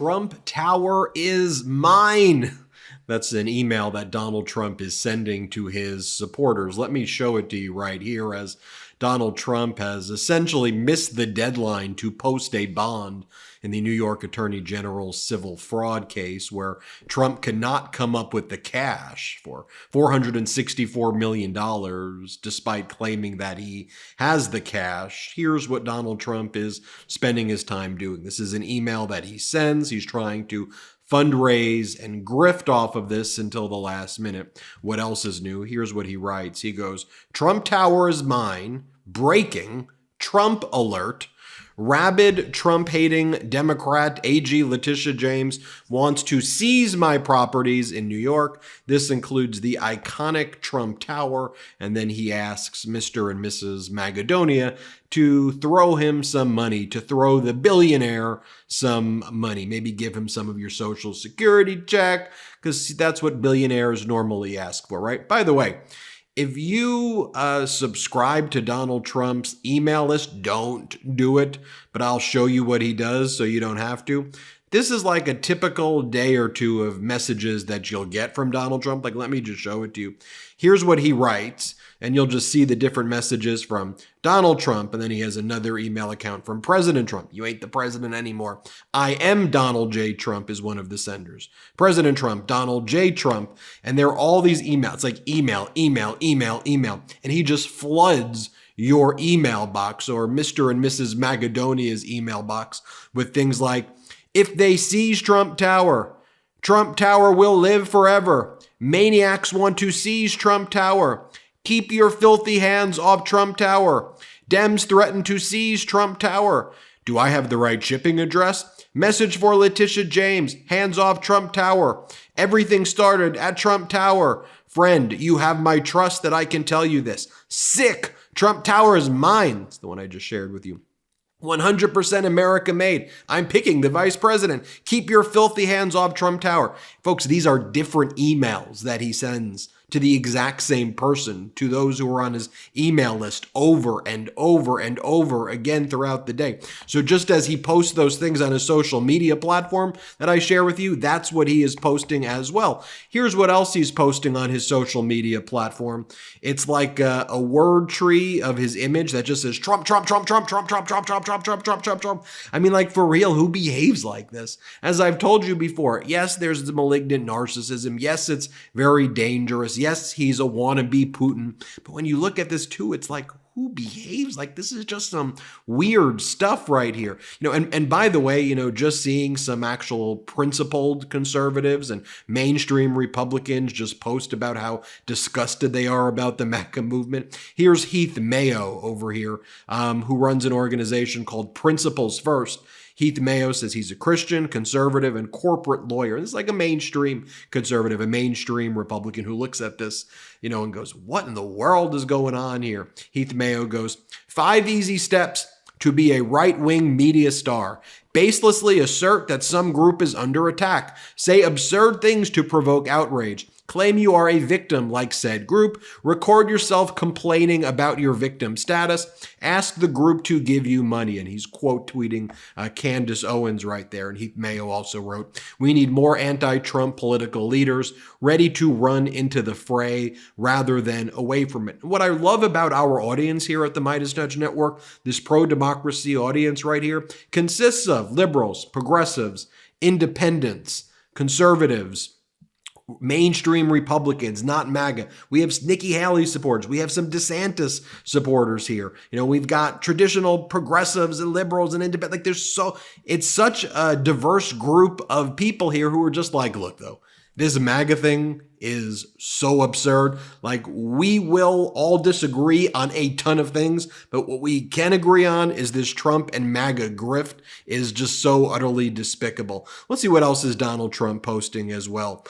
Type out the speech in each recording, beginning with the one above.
Trump Tower is mine. That's an email that Donald Trump is sending to his supporters. Let me show it to you right here, as Donald Trump has essentially missed the deadline to post a bond in the New York Attorney General's civil fraud case, where Trump cannot come up with the cash for $464 million, despite claiming that he has the cash. Here's what Donald Trump is spending his time doing. This is an email that he sends. He's trying to fundraise and grift off of this until the last minute. What else is new? Here's what he writes. He goes, "Trump Tower is mine. Breaking. Trump alert. Rabid Trump-hating Democrat AG Letitia James wants to seize my properties in New York. This includes the iconic Trump Tower." And then he asks Mr. and Mrs. Macedonia to throw him some money, to throw the billionaire some money. Maybe give him some of your Social Security check, because that's what billionaires normally ask for, right? By the way, if you subscribe to Donald Trump's email list, don't do it, but I'll show you what he does so you don't have to. This is like a typical day or two of messages that you'll get from Donald Trump. Like, let me just show it to you. Here's what he writes, and you'll just see the different messages from Donald Trump, and then he has another email account from President Trump. "You ain't the president anymore. I am Donald J. Trump" is one of the senders. President Trump, Donald J. Trump, and there are all these emails, like email, and he just floods your email box, or Mr. and Mrs. Macedonia's email box, with things like, "If they seize Trump Tower will live forever. Maniacs want to seize Trump Tower. Keep your filthy hands off Trump Tower. Dems threaten to seize Trump Tower. Do I have the right shipping address? Message for Letitia James. Hands off Trump Tower. Everything started at Trump Tower. Friend, you have my trust that I can tell you this. Sick. Trump Tower is mine." It's the one I just shared with you. 100% America made. I'm picking the vice president. Keep your filthy hands off Trump Tower. Folks, these are different emails that he sends to the exact same person, to those who are on his email list over and over and over again throughout the day. So just as he posts those things on his social media platform that I share with you, that's what he is posting as well. Here's what else he's posting on his social media platform. It's like a word tree of his image that just says Trump, Trump, Trump, Trump, Trump, Trump, Trump, Trump, Trump, Trump, Trump, Trump, Trump. I mean, like, for real, who behaves like this? As I've told you before, yes, there's the malignant narcissism. Yes, it's very dangerous. Yes, he's a wannabe Putin. But when you look at this too, it's like, who behaves like this? Is just some weird stuff right here. And by the way, just seeing some actual principled conservatives and mainstream Republicans just post about how disgusted they are about the MAGA movement. Here's Heath Mayo over here, who runs an organization called Principles First. Heath Mayo says he's a Christian, conservative, and corporate lawyer. This is like a mainstream conservative, a mainstream Republican who looks at this, and goes, what in the world is going on here? Heath Mayo goes, 5 easy steps to be a right-wing media star. Baselessly assert that some group is under attack. Say absurd things to provoke outrage. Claim you are a victim like said group. Record yourself complaining about your victim status. Ask the group to give you money. And he's quote tweeting Candace Owens right there. And Heath Mayo also wrote, "We need more anti-Trump political leaders ready to run into the fray rather than away from it." What I love about our audience here at the MeidasTouch Network, this pro-democracy audience right here, consists of liberals, progressives, independents, conservatives, mainstream Republicans, not MAGA. We have Nikki Haley supporters. We have some DeSantis supporters here. We've got traditional progressives and liberals and independent. It's such a diverse group of people here who are just like, look, though, this MAGA thing is so absurd. Like, we will all disagree on a ton of things, but what we can agree on is this Trump and MAGA grift is just so utterly despicable. Let's see what else is Donald Trump posting as well.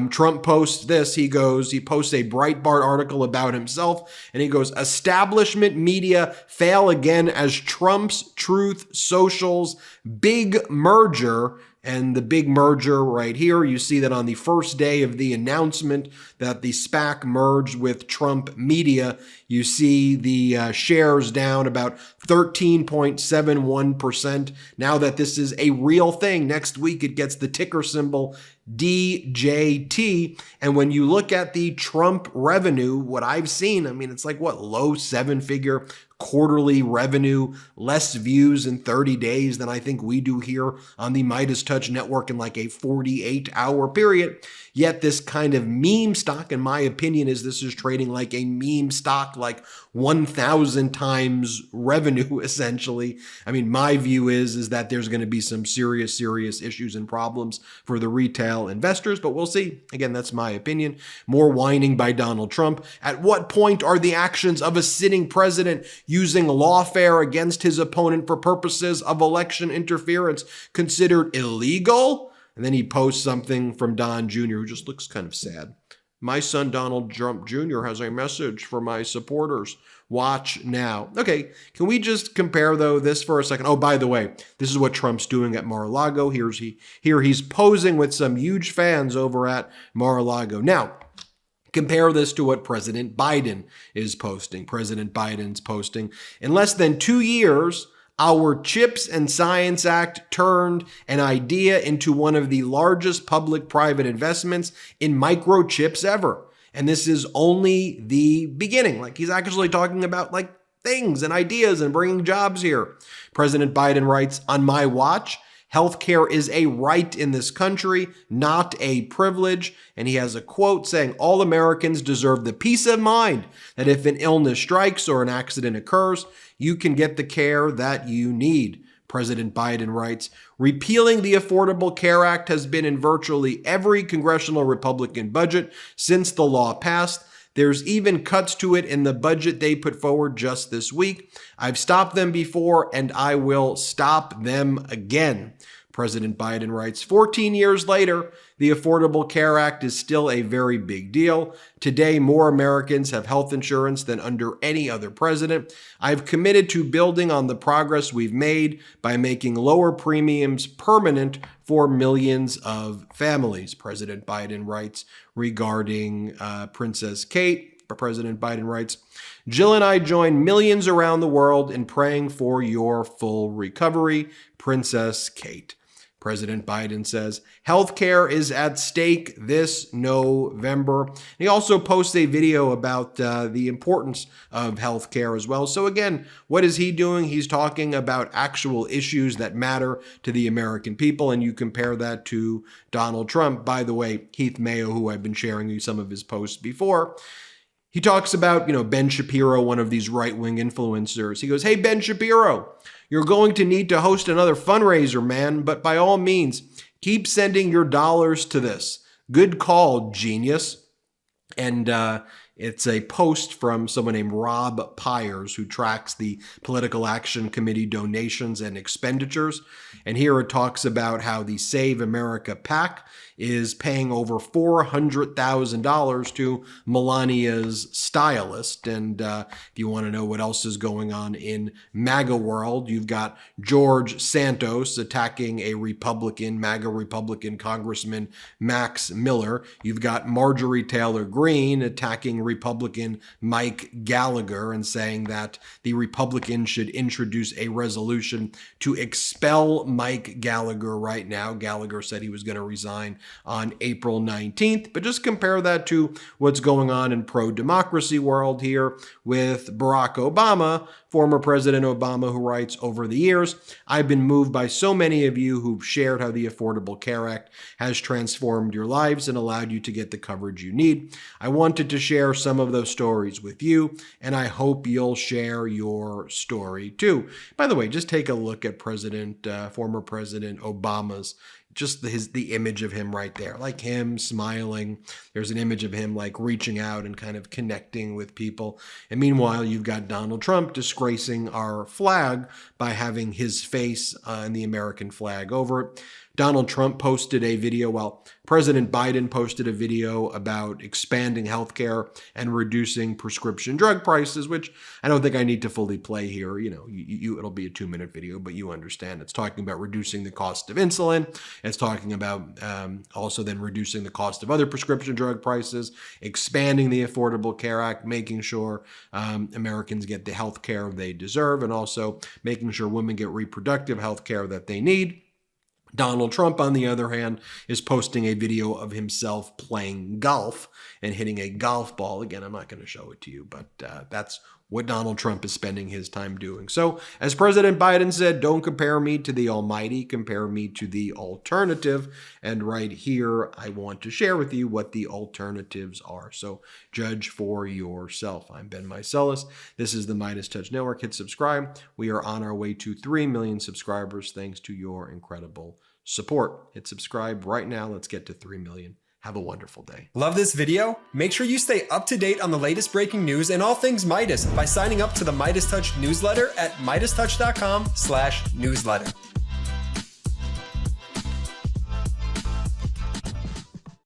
Trump posts this. He posts a Breitbart article about himself, and he goes, "Establishment media fail again as Trump's Truth Social's big merger." And the big merger right here, you see that on the first day of the announcement that the SPAC merged with Trump Media, you see the shares down about 13.71%. Now that this is a real thing, next week it gets the ticker symbol DJT. And when you look at the Trump revenue, what I've seen, I mean, it's like what, low seven-figure quarterly revenue, less views in 30 days than I think we do here on the MeidasTouch network in like a 48-hour period. Yet this kind of meme stock, in my opinion, this is trading like a meme stock, like 1,000 times revenue, essentially. I mean, my view is that there's going to be some serious issues and problems for the retail investors, but we'll see. Again, that's my opinion. More whining by Donald Trump. At what point are the actions of a sitting president using lawfare against his opponent for purposes of election interference considered illegal? And then he posts something from Don Jr., who just looks kind of sad. My son, Donald Trump Jr., has a message for my supporters. Watch now. Okay, can we just compare, though, this for a second? Oh, by the way, this is what Trump's doing at Mar-a-Lago. Here he's posing with some huge fans over at Mar-a-Lago. Now, compare this to what President Biden is posting. President Biden's posting, in less than 2 years, our CHIPS and Science Act turned an idea into one of the largest public-private investments in microchips ever. And this is only the beginning. Like, he's actually talking about like things and ideas and bringing jobs here. President Biden writes, on my watch, healthcare is a right in this country, not a privilege. And he has a quote saying, all Americans deserve the peace of mind that if an illness strikes or an accident occurs, you can get the care that you need. President Biden writes, repealing the Affordable Care Act has been in virtually every congressional Republican budget since the law passed. There's even cuts to it in the budget they put forward just this week. I've stopped them before, and I will stop them again. President Biden writes, 14 years later, the Affordable Care Act is still a very big deal. Today, more Americans have health insurance than under any other president. I've committed to building on the progress we've made by making lower premiums permanent for millions of families, President Biden writes regarding Princess Kate. President Biden writes, Jill and I join millions around the world in praying for your full recovery, Princess Kate. President Biden says, healthcare is at stake this November. And he also posts a video about the importance of healthcare as well. So again, what is he doing? He's talking about actual issues that matter to the American people. And you compare that to Donald Trump. By the way, Heath Mayo, who I've been sharing you some of his posts before, he talks about, Ben Shapiro, one of these right-wing influencers. He goes, hey, Ben Shapiro, you're going to need to host another fundraiser, man, but by all means, keep sending your dollars to this. Good call, genius. And it's a post from someone named Rob Pyers, who tracks the Political Action Committee donations and expenditures. And here it talks about how the Save America PAC is paying over $400,000 to Melania's stylist. And if you want to know what else is going on in MAGA world, you've got George Santos attacking a MAGA Republican Congressman Max Miller. You've got Marjorie Taylor Greene attacking Republican Mike Gallagher and saying that the Republicans should introduce a resolution to expel Mike Gallagher right now. Gallagher said he was going to resign on April 19th. But just compare that to what's going on in pro-democracy world here with Barack Obama, former President Obama, who writes, over the years, I've been moved by so many of you who've shared how the Affordable Care Act has transformed your lives and allowed you to get the coverage you need. I wanted to share some of those stories with you, and I hope you'll share your story too. By the way, just take a look at former President Obama's, just the image of him right there, like him smiling. There's an image of him like reaching out and kind of connecting with people. And meanwhile, you've got Donald Trump disgracing our flag by having his face and the American flag over it. Donald Trump posted a video, well, President Biden posted a video about expanding healthcare and reducing prescription drug prices, which I don't think I need to fully play here. You know, it'll be a 2-minute video, but you understand. It's talking about reducing the cost of insulin. It's talking about also then reducing the cost of other prescription drug prices, expanding the Affordable Care Act, making sure Americans get the health care they deserve, and also making sure women get reproductive health care that they need. Donald Trump, on the other hand, is posting a video of himself playing golf and hitting a golf ball. Again, I'm not going to show it to you, but that's what Donald Trump is spending his time doing. So, as President Biden said, don't compare me to the almighty, compare me to the alternative. And right here, I want to share with you what the alternatives are. So, judge for yourself. I'm Ben Meiselas. This is the MeidasTouch Network. Hit subscribe. We are on our way to 3 million subscribers thanks to your incredible support. Hit subscribe right now. Let's get to 3 million. Have a wonderful day. Love this video? Make sure you stay up to date on the latest breaking news and all things Meidas by signing up to the MeidasTouch newsletter at MeidasTouch.com/newsletter.